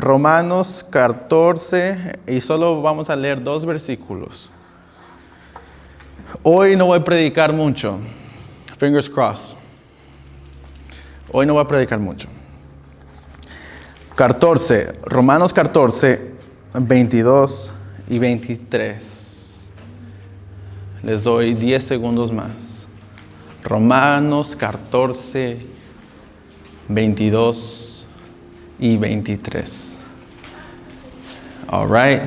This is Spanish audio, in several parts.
Romanos 14 y solo vamos a leer 2 versículos. Hoy no voy a predicar mucho. Fingers crossed. Hoy no voy a predicar mucho. Romanos 14, 22 y 23. Les doy 10 segundos más. Romanos 14, 22 y 23. All right.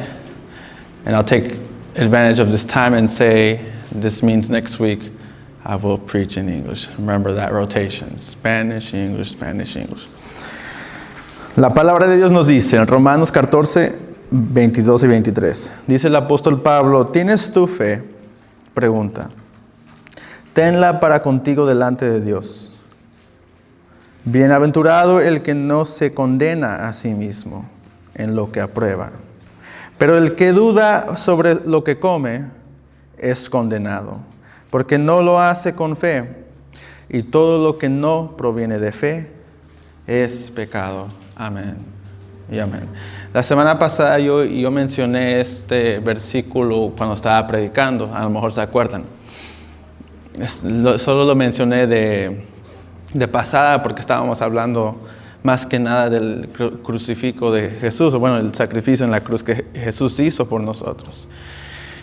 And I'll take advantage of this time and say, this means next week I will preach in English. Remember that rotation. Spanish, English, Spanish, English. La palabra de Dios nos dice en Romanos 14, 22 y 23. Dice el apóstol Pablo, ¿tienes tu fe? Pregunta. Tenla para contigo delante de Dios. Bienaventurado el que no se condena a sí mismo en lo que aprueba. Pero el que duda sobre lo que come es condenado, porque no lo hace con fe. Y todo lo que no proviene de fe es pecado. Amén y amén. La semana pasada yo mencioné este versículo cuando estaba predicando, a lo mejor se acuerdan. Solo lo mencioné de pasada porque estábamos hablando más que nada del crucifijo de Jesús, o bueno, el sacrificio en la cruz que Jesús hizo por nosotros.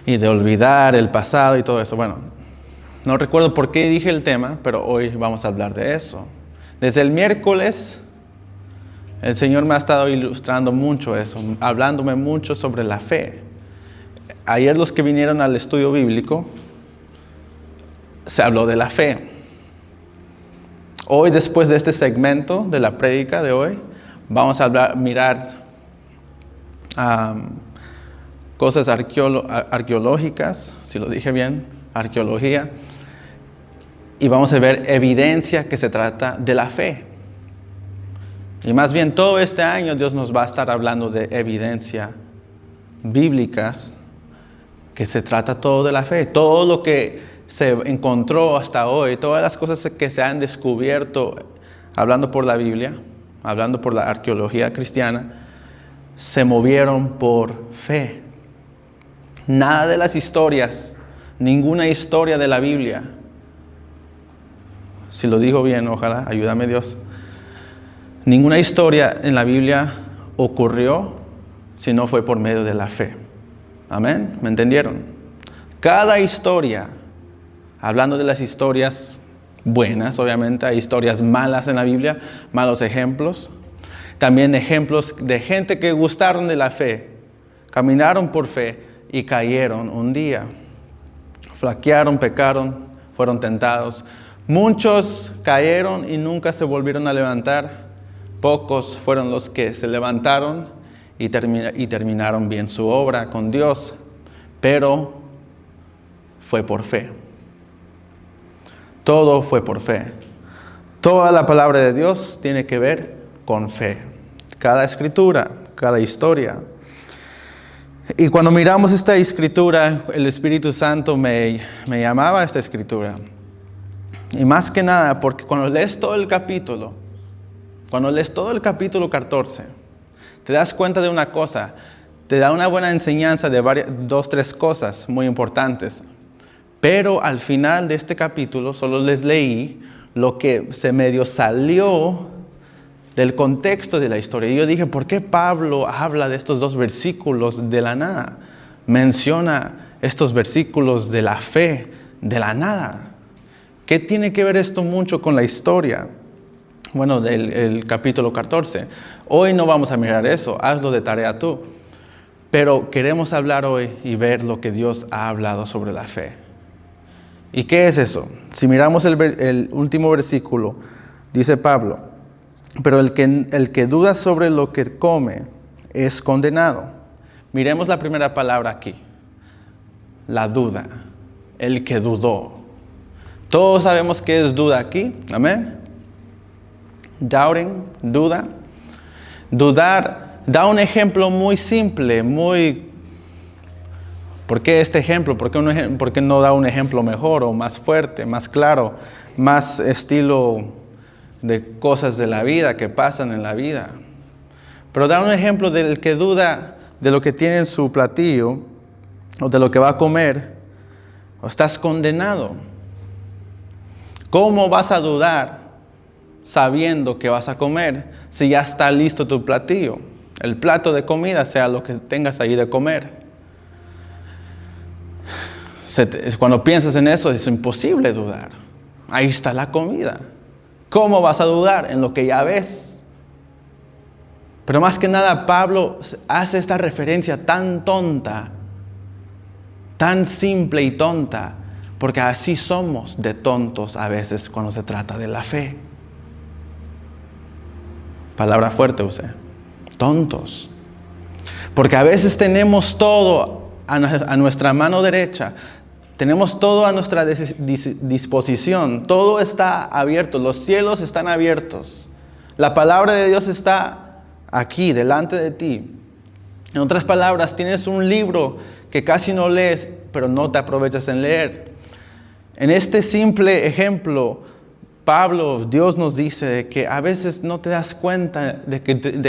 Y de olvidar el pasado y todo eso. Bueno, no recuerdo por qué dije el tema, pero hoy vamos a hablar de eso. Desde el miércoles, el Señor me ha estado ilustrando mucho eso, hablándome mucho sobre la fe. Ayer los que vinieron al estudio bíblico, se habló de la fe. Hoy, después de este segmento de la prédica de hoy, vamos a mirar cosas arqueológicas, si lo dije bien, arqueología, y vamos a ver evidencia que se trata de la fe. Y más bien todo este año Dios nos va a estar hablando de evidencia bíblicas que se trata todo de la fe. Todo lo que se encontró hasta hoy, todas las cosas que se han descubierto hablando por la Biblia, hablando por la arqueología cristiana, se movieron por fe. Nada de las historias, ninguna historia de la Biblia, si lo digo bien, ojalá, ayúdame Dios. Ninguna historia en la Biblia ocurrió si no fue por medio de la fe. Amén, ¿me entendieron? Cada historia, hablando de las historias buenas, obviamente, hay historias malas en la Biblia, malos ejemplos. También ejemplos de gente que gustaron de la fe, caminaron por fe y cayeron un día. Flaquearon, pecaron, fueron tentados. Muchos cayeron y nunca se volvieron a levantar. Pocos fueron los que se levantaron y terminaron bien su obra con Dios. Pero fue por fe. Todo fue por fe. Toda la palabra de Dios tiene que ver con fe. Cada escritura, cada historia. Y cuando miramos esta escritura, el Espíritu Santo me llamaba a esta escritura. Y más que nada, porque cuando lees todo el capítulo 14, te das cuenta de una cosa. Te da una buena enseñanza de 2-3 cosas muy importantes. Pero al final de este capítulo solo les leí lo que se medio salió del contexto de la historia. Y yo dije, ¿por qué Pablo habla de estos 2 versículos de la nada? Menciona estos versículos de la fe de la nada. ¿Qué tiene que ver esto mucho con la historia? Bueno, del capítulo 14. Hoy no vamos a mirar eso, hazlo de tarea tú. Pero queremos hablar hoy y ver lo que Dios ha hablado sobre la fe. ¿Y qué es eso? Si miramos el último versículo, dice Pablo, pero el que duda sobre lo que come es condenado. Miremos la primera palabra aquí, la duda, el que dudó. Todos sabemos qué es duda aquí, amén. Doubting, duda. Dudar, da un ejemplo muy simple, ¿Por qué este ejemplo? ¿Por qué no da un ejemplo mejor o más fuerte, más claro, más estilo de cosas de la vida que pasan en la vida? Pero dar un ejemplo del que duda de lo que tiene en su platillo o de lo que va a comer, o estás condenado. ¿Cómo vas a dudar sabiendo que vas a comer si ya está listo tu platillo? El plato de comida, sea lo que tengas ahí de comer. Cuando piensas en eso, es imposible dudar. Ahí está la comida. ¿Cómo vas a dudar en lo que ya ves? Pero más que nada, Pablo hace esta referencia tan tonta, tan simple y tonta, porque así somos de tontos a veces cuando se trata de la fe. Palabra fuerte usted. Tontos. Porque a veces tenemos todo a nuestra mano derecha. Tenemos todo a nuestra disposición. Todo está abierto. Los cielos están abiertos. La palabra de Dios está aquí, delante de ti. En otras palabras, tienes un libro que casi no lees, pero no te aprovechas en leer. En este simple ejemplo, Pablo, Dios nos dice que a veces no te das cuenta de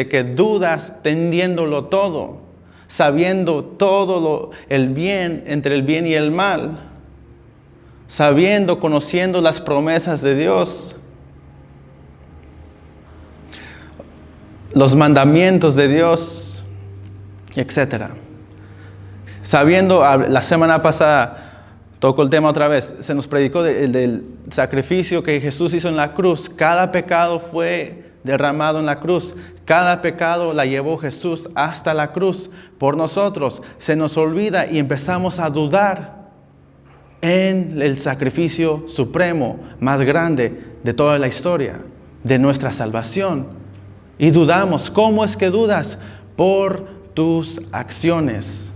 que dudas tendiéndolo todo, sabiendo todo el bien, entre el bien y el mal, sabiendo, conociendo las promesas de Dios, los mandamientos de Dios, etc. Sabiendo, la semana pasada, toco el tema otra vez. Se nos predicó del sacrificio que Jesús hizo en la cruz. Cada pecado fue derramado en la cruz. Cada pecado la llevó Jesús hasta la cruz por nosotros. Se nos olvida y empezamos a dudar en el sacrificio supremo, más grande de toda la historia, de nuestra salvación. Y dudamos. ¿Cómo es que dudas? Por tus acciones.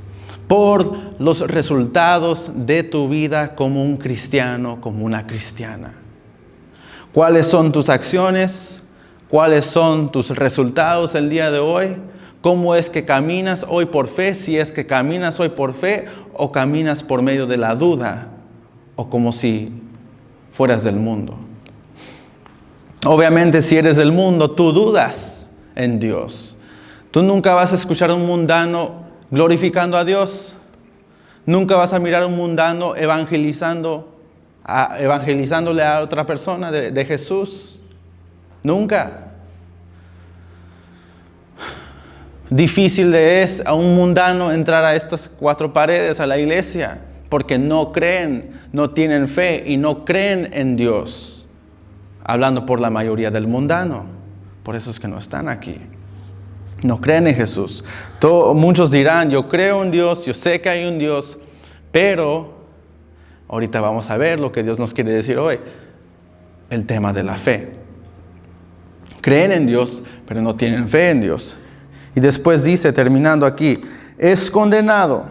Por los resultados de tu vida como un cristiano, como una cristiana. ¿Cuáles son tus acciones? ¿Cuáles son tus resultados el día de hoy? ¿Cómo es que caminas hoy por fe? Si es que caminas hoy por fe o caminas por medio de la duda o como si fueras del mundo. Obviamente, si eres del mundo, tú dudas en Dios. Tú nunca vas a escuchar a un mundano glorificando a Dios. Nunca vas a mirar a un mundano evangelizándole a otra persona de Jesús. Nunca. Difícil es a un mundano entrar a estas 4 paredes, a la iglesia, porque no creen, no tienen fe y no creen en Dios. Hablando por la mayoría del mundano. Por eso es que no están aquí. No creen en Jesús. Muchos dirán, yo creo en Dios, yo sé que hay un Dios, pero ahorita vamos a ver lo que Dios nos quiere decir hoy. El tema de la fe. Creen en Dios, pero no tienen fe en Dios. Y después dice, terminando aquí, es condenado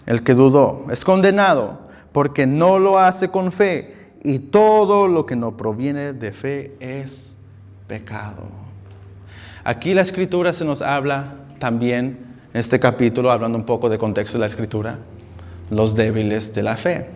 el que dudó. Es condenado porque no lo hace con fe. Y todo lo que no proviene de fe es pecado. Aquí la Escritura se nos habla también, en este capítulo, hablando un poco de contexto de la Escritura, los débiles de la fe.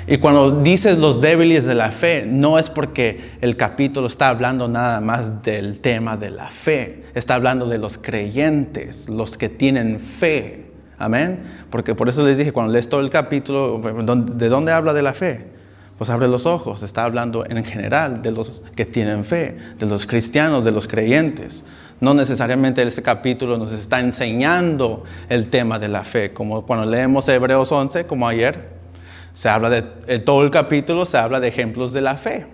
Y cuando dices los débiles de la fe, no es porque el capítulo está hablando nada más del tema de la fe. Está hablando de los creyentes, los que tienen fe. Amén. Porque por eso les dije, cuando lees todo el capítulo, ¿de dónde habla de la fe? Pues abre los ojos, está hablando en general de los que tienen fe, de los cristianos, de los creyentes. No necesariamente ese capítulo nos está enseñando el tema de la fe, como cuando leemos Hebreos 11, como ayer, se habla todo el capítulo se habla de ejemplos de la fe.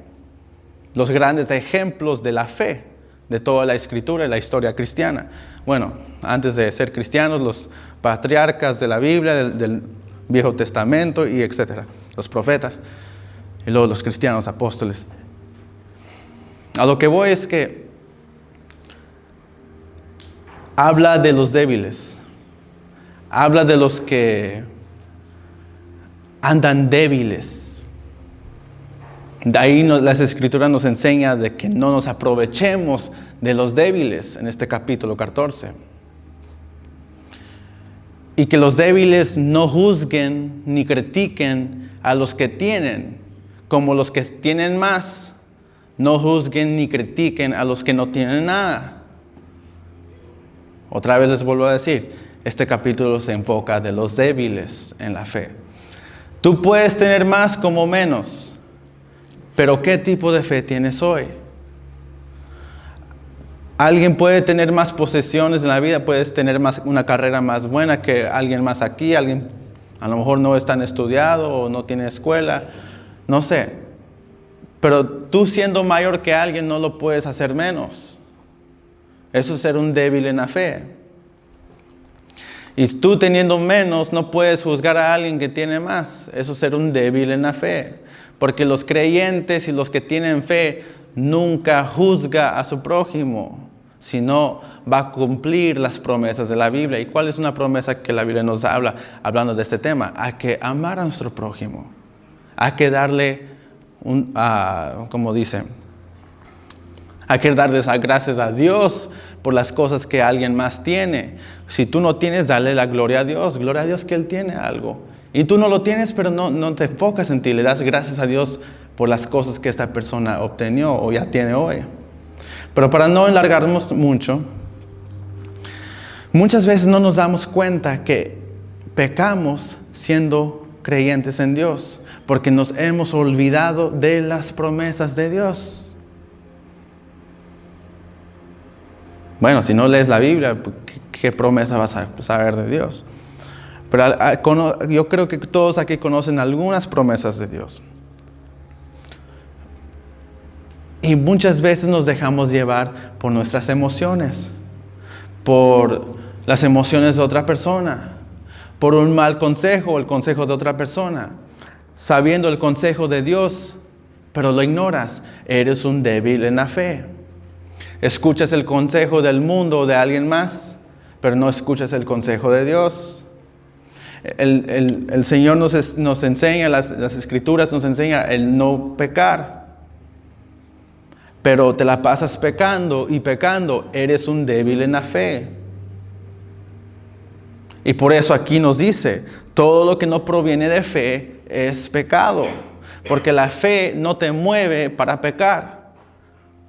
Los grandes ejemplos de la fe, de toda la Escritura y la historia cristiana. Bueno, antes de ser cristianos, los patriarcas de la Biblia, del Viejo Testamento y etcétera, los profetas. Y luego los cristianos, apóstoles. A lo que voy es que habla de los débiles. Habla de los que andan débiles. De ahí las Escrituras nos enseñan de que no nos aprovechemos de los débiles en este capítulo 14. Y que los débiles no juzguen ni critiquen a los que tienen, como los que tienen más No juzguen ni critiquen a los que no tienen nada. Otra vez les vuelvo a decir, este capítulo se enfoca de los débiles en la fe. Tú puedes tener más como menos, pero ¿qué tipo de fe tienes hoy? Alguien puede tener más posesiones en la vida, puedes tener una carrera más buena que alguien más aquí, alguien a lo mejor no es tan estudiado o no tiene escuela, no sé. Pero tú siendo mayor que alguien no lo puedes hacer menos. Eso es ser un débil en la fe. Y tú teniendo menos no puedes juzgar a alguien que tiene más. Eso es ser un débil en la fe. Porque los creyentes y los que tienen fe nunca juzga a su prójimo, sino va a cumplir las promesas de la Biblia. ¿Y cuál es una promesa que la Biblia nos habla hablando de este tema? Hay que amar a nuestro prójimo. Hay que darle como dice, hay que darles gracias a Dios por las cosas que alguien más tiene. Si tú no tienes, dale la gloria a Dios. Gloria a Dios que Él tiene algo. Y tú no lo tienes, pero no te enfocas en ti. Le das gracias a Dios por las cosas que esta persona obtenió o ya tiene hoy. Pero para no alargarnos mucho, muchas veces no nos damos cuenta que pecamos siendo creyentes en Dios, porque nos hemos olvidado de las promesas de Dios. Bueno, si no lees la Biblia, ¿qué promesa vas a saber de Dios? Pero yo creo que todos aquí conocen algunas promesas de Dios. Y muchas veces nos dejamos llevar por nuestras emociones, por las emociones de otra persona, por un mal consejo o el consejo de otra persona, sabiendo el consejo de Dios, pero lo ignoras. Eres un débil en la fe. Escuchas el consejo del mundo o de alguien más, pero no escuchas el consejo de Dios. El Señor nos enseña, las Escrituras nos enseña el no pecar. Pero te la pasas pecando y pecando, eres un débil en la fe. Y por eso aquí nos dice, todo lo que no proviene de fe es pecado. Porque la fe no te mueve para pecar.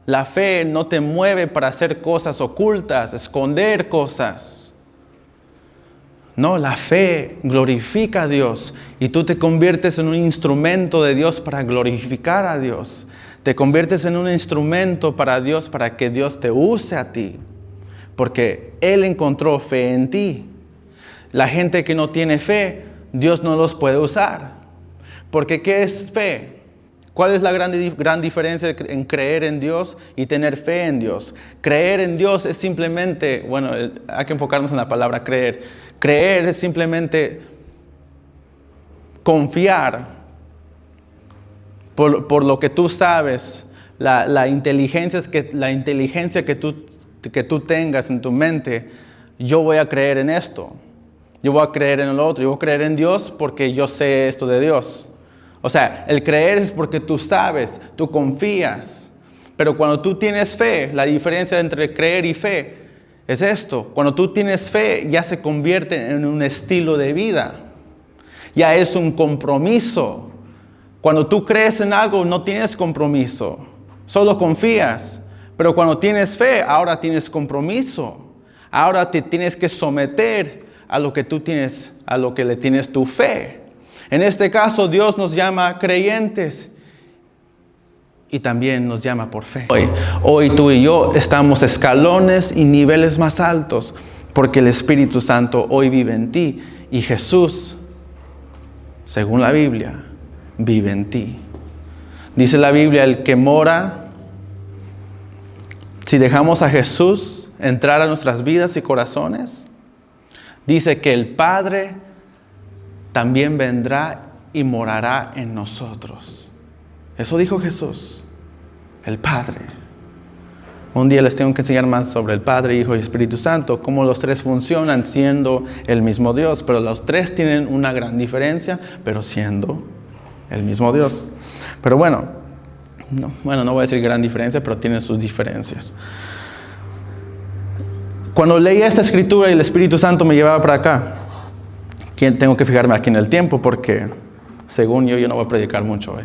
La fe no te mueve para hacer cosas ocultas, esconder cosas. No, la fe glorifica a Dios y tú te conviertes en un instrumento de Dios para glorificar a Dios. Te conviertes en un instrumento para Dios, para que Dios te use a ti. Porque Él encontró fe en ti. La gente que no tiene fe, Dios no los puede usar. Porque ¿qué es fe? ¿Cuál es la gran diferencia en creer en Dios y tener fe en Dios? Creer en Dios es simplemente, bueno, hay que enfocarnos en la palabra creer. Creer es simplemente confiar por lo que tú sabes, la inteligencia que tú tengas en tu mente. Yo voy a creer en esto. Yo voy a creer en el otro. Yo voy a creer en Dios porque yo sé esto de Dios. O sea, el creer es porque tú sabes, tú confías. Pero cuando tú tienes fe, la diferencia entre creer y fe es esto. Cuando tú tienes fe, ya se convierte en un estilo de vida. Ya es un compromiso. Cuando tú crees en algo, no tienes compromiso. Solo confías. Pero cuando tienes fe, ahora tienes compromiso. Ahora te tienes que someter a lo que tú tienes, a lo que le tienes tu fe. En este caso, Dios nos llama creyentes y también nos llama por fe. Hoy tú y yo estamos escalones y niveles más altos porque el Espíritu Santo hoy vive en ti y Jesús, según la Biblia, vive en ti. Dice la Biblia, el que mora, si dejamos a Jesús entrar a nuestras vidas y corazones, dice que el Padre también vendrá y morará en nosotros. Eso dijo Jesús, el Padre. Un día les tengo que enseñar más sobre el Padre, Hijo y Espíritu Santo, cómo los tres funcionan siendo el mismo Dios, pero los tres tienen una gran diferencia, pero siendo el mismo Dios. Pero no voy a decir gran diferencia, pero tienen sus diferencias. Cuando leía esta escritura y el Espíritu Santo me llevaba para acá, tengo que fijarme aquí en el tiempo porque según yo no voy a predicar mucho hoy.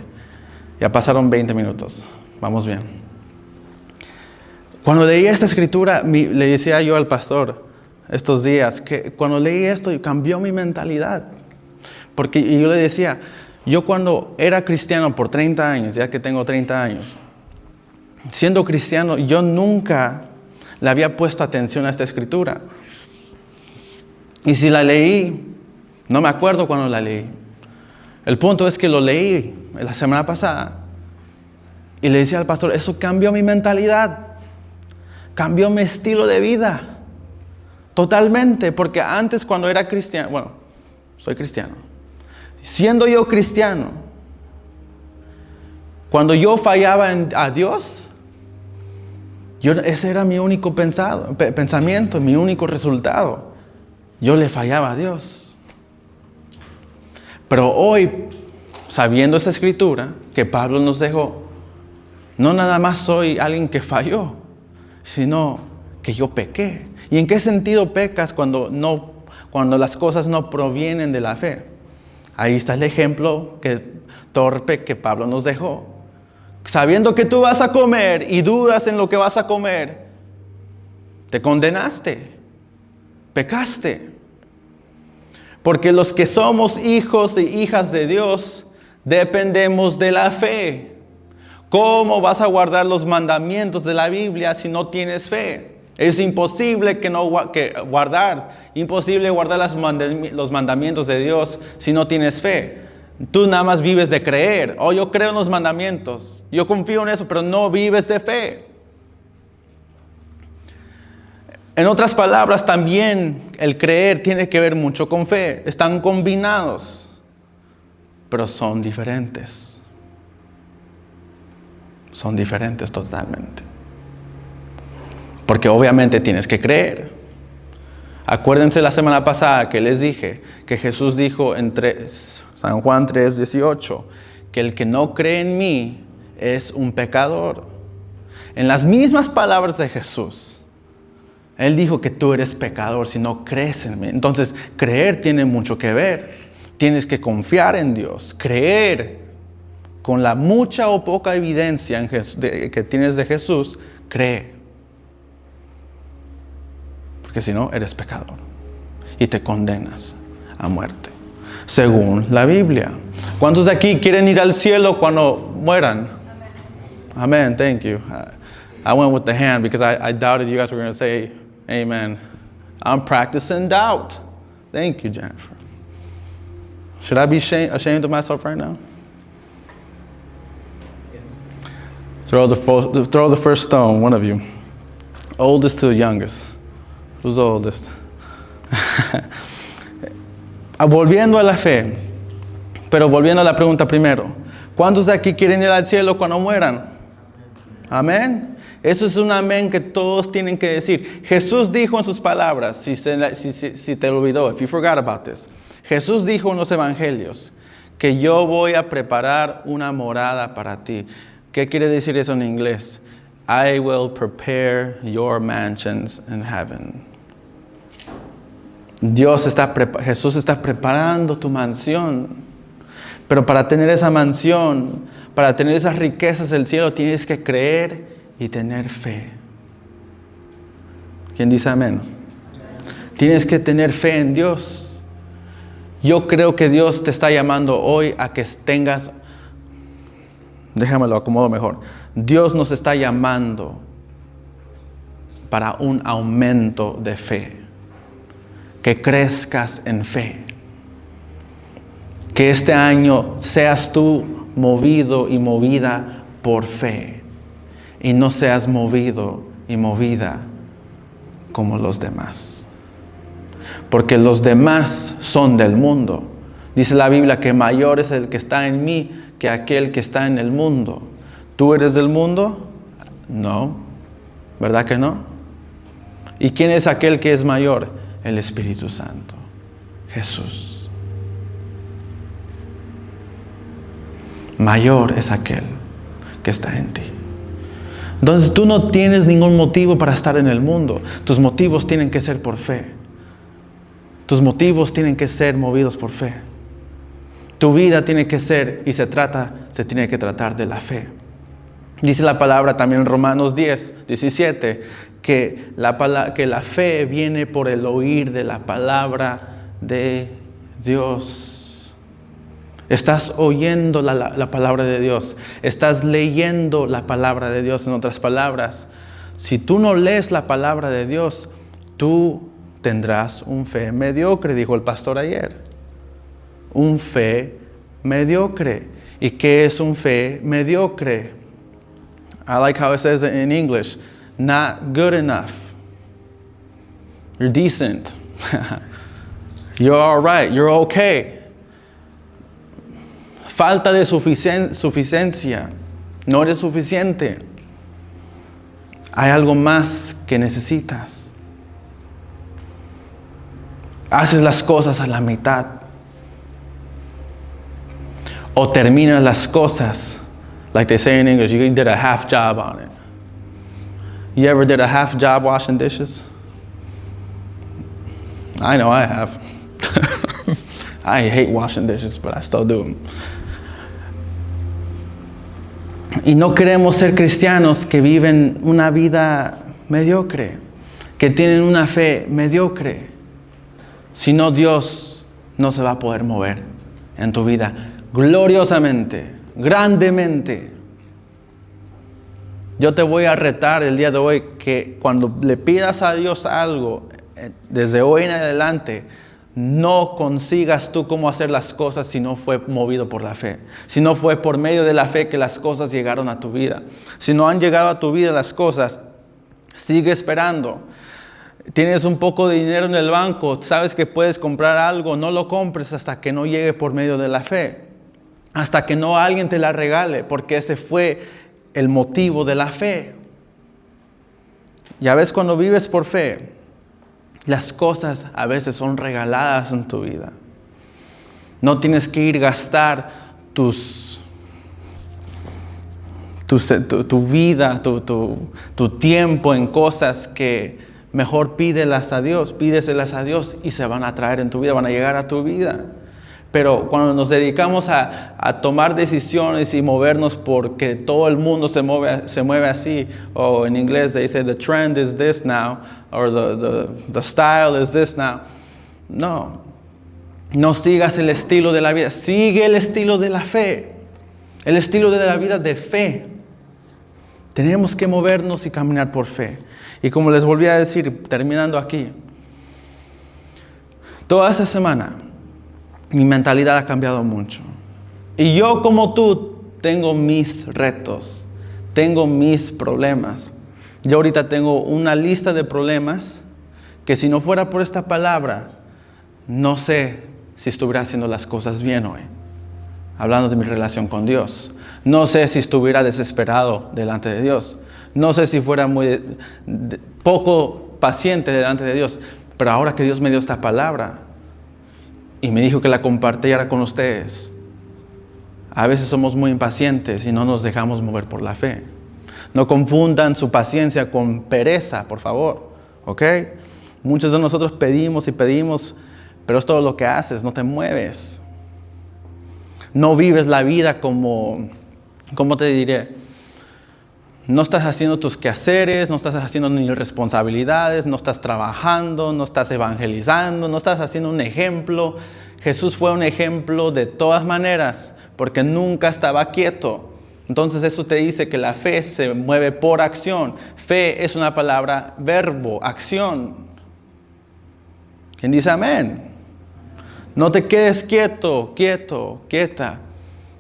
Ya pasaron 20 minutos. Vamos bien. Cuando leí esta escritura, le decía yo al pastor estos días que cuando leí esto cambió mi mentalidad. Porque yo le decía, yo cuando era cristiano por 30 años, ya que tengo 30 años, siendo cristiano, yo nunca le había puesto atención a esta escritura. Y si la leí, no me acuerdo cuando la leí. El punto es que lo leí la semana pasada y le decía al pastor, eso cambió mi mentalidad, cambió mi estilo de vida, totalmente, porque antes cuando era cristiano, bueno, soy cristiano, siendo yo cristiano, cuando yo fallaba a Dios, ese era mi único pensamiento, mi único resultado. Yo le fallaba a Dios. Pero hoy, sabiendo esa escritura que Pablo nos dejó, no nada más soy alguien que falló, sino que yo pequé. ¿Y en qué sentido pecas cuando las cosas no provienen de la fe? Ahí está el ejemplo torpe que Pablo nos dejó. Sabiendo que tú vas a comer y dudas en lo que vas a comer, te condenaste, pecaste. Porque los que somos hijos e hijas de Dios, dependemos de la fe. ¿Cómo vas a guardar los mandamientos de la Biblia si no tienes fe? Es imposible imposible guardar los mandamientos de Dios si no tienes fe. Tú nada más vives de creer. Yo creo en los mandamientos, yo confío en eso, pero no vives de fe. En otras palabras, también el creer tiene que ver mucho con fe. Están combinados, pero son diferentes. Son diferentes totalmente. Porque obviamente tienes que creer. Acuérdense la semana pasada que les dije que Jesús dijo en San Juan 3:18, que el que no cree en mí es un pecador. En las mismas palabras de Jesús, Él dijo que tú eres pecador si no crees en mí. Entonces, creer tiene mucho que ver. Tienes que confiar en Dios. Creer con la mucha o poca evidencia que tienes de Jesús, cree. Porque si no, eres pecador. Y te condenas a muerte. Según la Biblia. ¿Cuántos de aquí quieren ir al cielo cuando mueran? Amen. Thank you. I went with the hand because I doubted you guys were going to say amen. I'm practicing doubt. Thank you, Jennifer. Should I be ashamed of myself right now? Throw the first stone, one of you. Oldest to youngest. Who's the oldest? Volviendo a la fe, pero volviendo a la pregunta primero. ¿Cuántos de aquí quieren ir al cielo cuando mueran? Amén. Eso es un amén que todos tienen que decir. Jesús dijo en sus palabras, si te olvidó, if you forgot about this. Jesús dijo en los evangelios que yo voy a preparar una morada para ti. ¿Qué quiere decir eso en inglés? I will prepare your mansions in heaven. Jesús está preparando tu mansión. Pero para tener esa mansión, para tener esas riquezas del cielo, tienes que creer y tener fe. ¿Quién dice amén? Tienes que tener fe en Dios. Yo creo que Dios te está llamando hoy a que tengas, déjame lo acomodo mejor. Dios nos está llamando para un aumento de fe. Que crezcas en fe. Que este año seas tú movido y movida por fe. Y no seas movido y movida como los demás. Porque los demás son del mundo. Dice la Biblia que mayor es el que está en mí que aquel que está en el mundo. ¿Tú eres del mundo? No. ¿Verdad que no? ¿Y quién es aquel que es mayor? El Espíritu Santo. Jesús. Mayor es aquel que está en ti. Entonces tú no tienes ningún motivo para estar en el mundo. Tus motivos tienen que ser por fe. Tus motivos tienen que ser movidos por fe. Tu vida tiene que ser y se tiene que tratar de la fe. Dice la palabra también en Romanos 10, 17, que la fe viene por el oír de la palabra de Dios. Estás oyendo la palabra de Dios. Estás leyendo la palabra de Dios. En otras palabras, si tú no lees la palabra de Dios, tú tendrás un fe mediocre, dijo el pastor ayer. Un fe mediocre. ¿Y qué es un fe mediocre? I like how it says it in English. Not good enough. You're decent. You're all right. You're okay. Falta de suficiencia. No eres suficiente. Hay algo más que necesitas. Haces las cosas a la mitad. O terminas las cosas, like they say in English, you did a half job on it. You ever did a half job washing dishes? I know I have. I hate washing dishes, but I still do them. Y no queremos ser cristianos que viven una vida mediocre, que tienen una fe mediocre. Si no, Dios no se va a poder mover en tu vida gloriosamente, grandemente. Yo te voy a retar el día de hoy que cuando le pidas a Dios algo, desde hoy en adelante, no consigas tú cómo hacer las cosas si no fue movido por la fe. Si no fue por medio de la fe que las cosas llegaron a tu vida. Si no han llegado a tu vida las cosas, sigue esperando. Tienes un poco de dinero en el banco, sabes que puedes comprar algo, no lo compres hasta que no llegue por medio de la fe. Hasta que no alguien te la regale, porque ese fue el motivo de la fe. Ya ves, cuando vives por fe, las cosas a veces son regaladas en tu vida. No tienes que ir a gastar tu vida, tu tiempo en cosas que mejor pídeselas a Dios y se van a traer en tu vida, van a llegar a tu vida. Pero cuando nos dedicamos a tomar decisiones y movernos porque todo el mundo se mueve así, o en inglés they say the trend is this now, or the style is this now. No sigas el estilo de la vida, sigue el estilo de la fe, el estilo de la vida de fe. Tenemos que movernos y caminar por fe. Y como les volví a decir, terminando aquí, toda esa semana mi mentalidad ha cambiado mucho. Y yo, como tú, tengo mis retos, tengo mis problemas. Yo ahorita tengo una lista de problemas que si no fuera por esta palabra, no sé si estuviera haciendo las cosas bien hoy. Hablando de mi relación con Dios. No sé si estuviera desesperado delante de Dios. No sé si fuera poco paciente delante de Dios. Pero ahora que Dios me dio esta palabra y me dijo que la compartiera con ustedes, a veces somos muy impacientes y no nos dejamos mover por la fe. No confundan su paciencia con pereza, por favor. ¿Ok? Muchos de nosotros pedimos y pedimos, pero es todo lo que haces, no te mueves. No vives la vida como, ¿cómo te diré? No estás haciendo tus quehaceres, no estás haciendo ni responsabilidades, no estás trabajando, no estás evangelizando, no estás haciendo un ejemplo. Jesús fue un ejemplo de todas maneras, porque nunca estaba quieto. Entonces eso te dice que la fe se mueve por acción. Fe es una palabra, verbo, acción. ¿Quién dice amén? No te quedes quieto, quieta.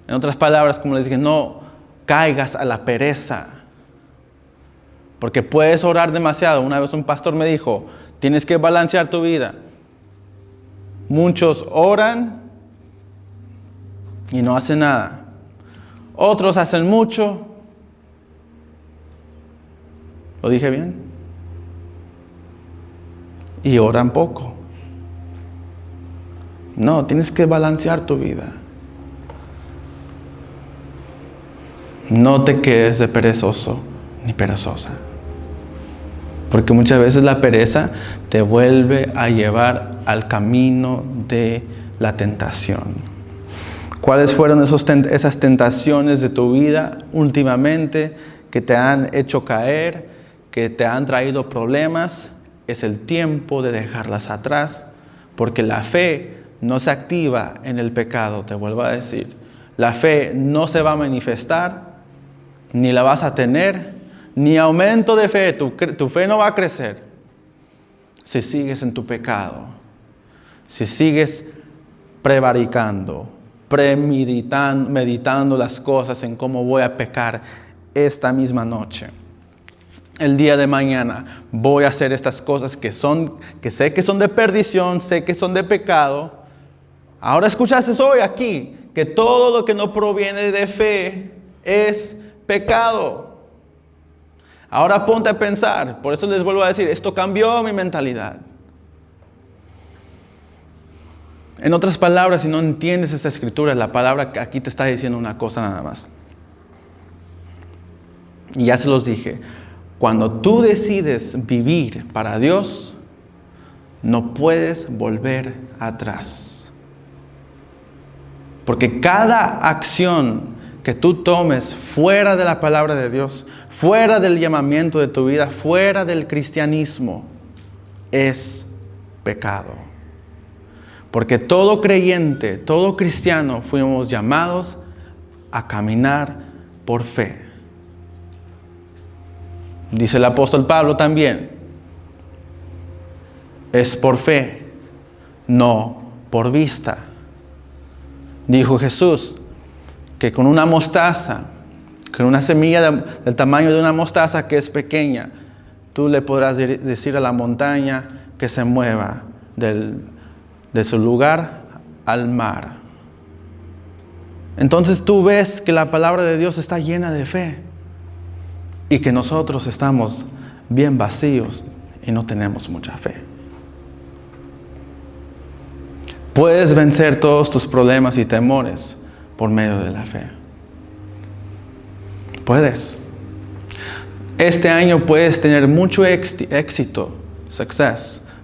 En otras palabras, como les dije, no caigas a la pereza. Porque puedes orar demasiado. Una vez un pastor me dijo, tienes que balancear tu vida. Muchos oran y no hacen nada. Otros hacen mucho. ¿Lo dije bien? Y oran poco. No, tienes que balancear tu vida. No te quedes de perezoso ni perezosa. Porque muchas veces la pereza te vuelve a llevar al camino de la tentación. ¿Cuáles fueron esas tentaciones de tu vida últimamente que te han hecho caer, que te han traído problemas? Es el tiempo de dejarlas atrás, porque la fe no se activa en el pecado, te vuelvo a decir. La fe no se va a manifestar, ni la vas a tener, ni aumento de fe. Tu fe no va a crecer si sigues en tu pecado, si sigues prevaricando, meditando las cosas en cómo voy a pecar esta misma noche. El día de mañana voy a hacer estas cosas que sé que son de perdición, sé que son de pecado. Ahora escuchaste hoy aquí que todo lo que no proviene de fe es pecado. Ahora ponte a pensar, por eso les vuelvo a decir, esto cambió mi mentalidad. En otras palabras, si no entiendes esta escritura, la palabra aquí te está diciendo una cosa nada más. Y ya se los dije, cuando tú decides vivir para Dios, no puedes volver atrás. Porque cada acción que tú tomes fuera de la palabra de Dios, fuera del llamamiento de tu vida, fuera del cristianismo, es pecado. Porque todo creyente, todo cristiano, fuimos llamados a caminar por fe. Dice el apóstol Pablo también, es por fe, no por vista. Dijo Jesús que con una mostaza, con una semilla del tamaño de una mostaza que es pequeña, tú le podrás decir a la montaña que se mueva de su lugar al mar. Entonces tú ves que la palabra de Dios está llena de fe y que nosotros estamos bien vacíos y no tenemos mucha fe. Puedes vencer todos tus problemas y temores por medio de la fe. Puedes. Este año puedes tener mucho éxito,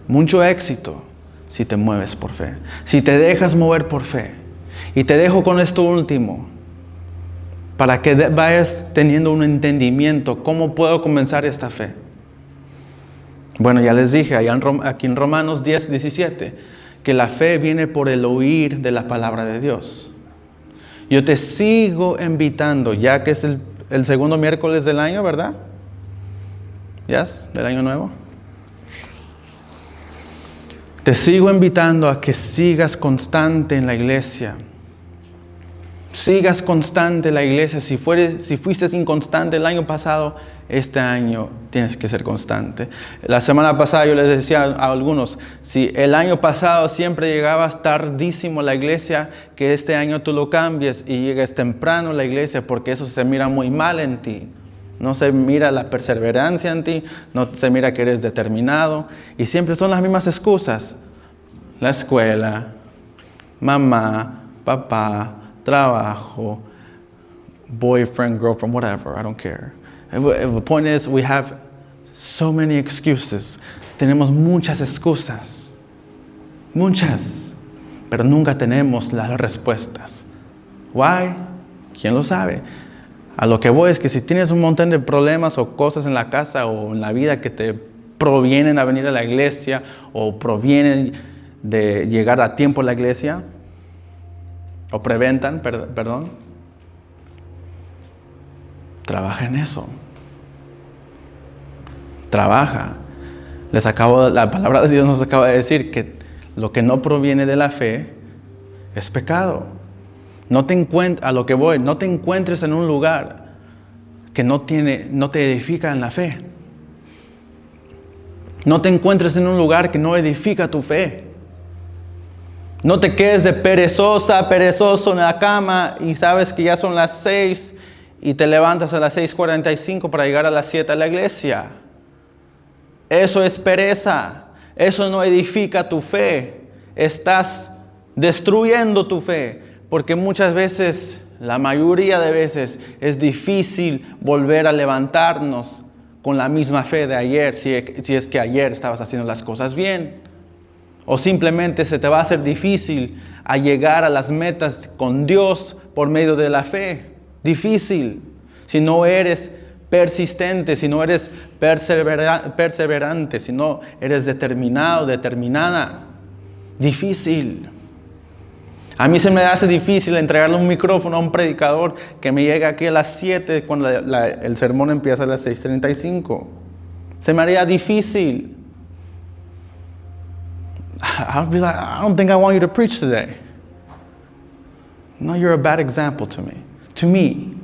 mucho éxito si te mueves por fe, si te dejas mover por fe. Y te dejo con esto último, para que vayas teniendo un entendimiento, ¿cómo puedo comenzar esta fe? Bueno, ya les dije aquí en Romanos 10:17, que la fe viene por el oír de la palabra de Dios. Yo te sigo invitando, ya que es el segundo miércoles del año, ¿verdad? ¿Ya? ¿Del año nuevo? Te sigo invitando a que sigas constante en la iglesia. Sigas constante en la iglesia. Si fuiste inconstante el año pasado, este año tienes que ser constante. La semana pasada yo les decía a algunos, si el año pasado siempre llegabas tardísimo a la iglesia, que este año tú lo cambies y llegues temprano a la iglesia, porque eso se mira muy mal en ti. No se mira la perseverancia en ti, no se mira que eres determinado, y siempre son las mismas excusas. La escuela, mamá, papá, trabajo, boyfriend, girlfriend, whatever, I don't care. The point is, we have so many excuses. Tenemos muchas excusas. Muchas. Pero nunca tenemos las respuestas. Why? ¿Quién lo sabe? A lo que voy es que si tienes un montón de problemas o cosas en la casa o en la vida que te provienen a venir a la iglesia o provienen de llegar a tiempo a la iglesia, o preventan, perdón, trabaja en eso. Trabaja. La palabra de Dios nos acaba de decir que lo que no proviene de la fe es pecado. A lo que voy, no te encuentres en un lugar que no te edifica en la fe. No te encuentres en un lugar que no edifica tu fe. No te quedes de perezoso en la cama y sabes que ya son las 6 y te levantas a las 6:45 para llegar a las 7 a la iglesia. Eso es pereza. Eso no edifica tu fe. Estás destruyendo tu fe. Porque muchas veces, la mayoría de veces, es difícil volver a levantarnos con la misma fe de ayer, si es que ayer estabas haciendo las cosas bien. O simplemente se te va a hacer difícil a llegar a las metas con Dios por medio de la fe. Difícil. Si no eres persistente, si no eres perseverante, si no eres determinado, determinada. Difícil. A mí se me hace difícil entregarle un micrófono a un predicador que me llega aquí a las 7 cuando el sermón empieza a las 6:35. Se me haría difícil. I'll be like, I don't think I want you to preach today. No, you're a bad example to me. To me.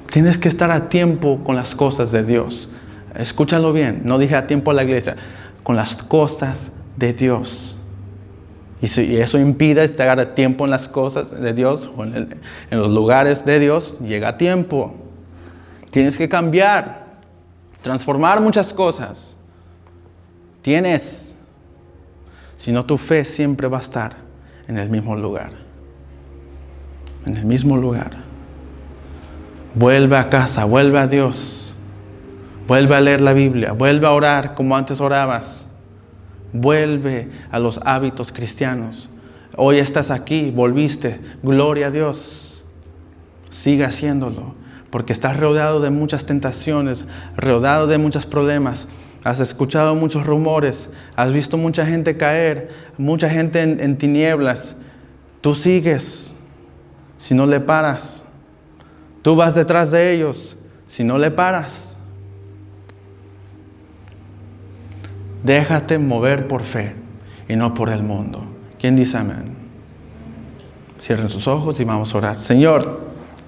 Tienes que estar a tiempo con las cosas de Dios. Escúchalo bien. No dije a tiempo a la iglesia. Con las cosas de Dios. Y si eso impide estar a tiempo en las cosas de Dios o en los lugares de Dios, llega a tiempo. Tienes que cambiar. Transformar muchas cosas. Tienes. Si no, tu fe siempre va a estar en el mismo lugar. En el mismo lugar. Vuelve a casa, vuelve a Dios. Vuelve a leer la Biblia. Vuelve a orar como antes orabas. Vuelve a los hábitos cristianos. Hoy estás aquí, volviste. Gloria a Dios. Sigue haciéndolo. Porque estás rodeado de muchas tentaciones, rodeado de muchos problemas. Has escuchado muchos rumores, has visto mucha gente caer, mucha gente en tinieblas. Tú sigues, si no le paras. Tú vas detrás de ellos, si no le paras. Déjate mover por fe y no por el mundo. ¿Quién dice amén? Cierren sus ojos y vamos a orar. Señor,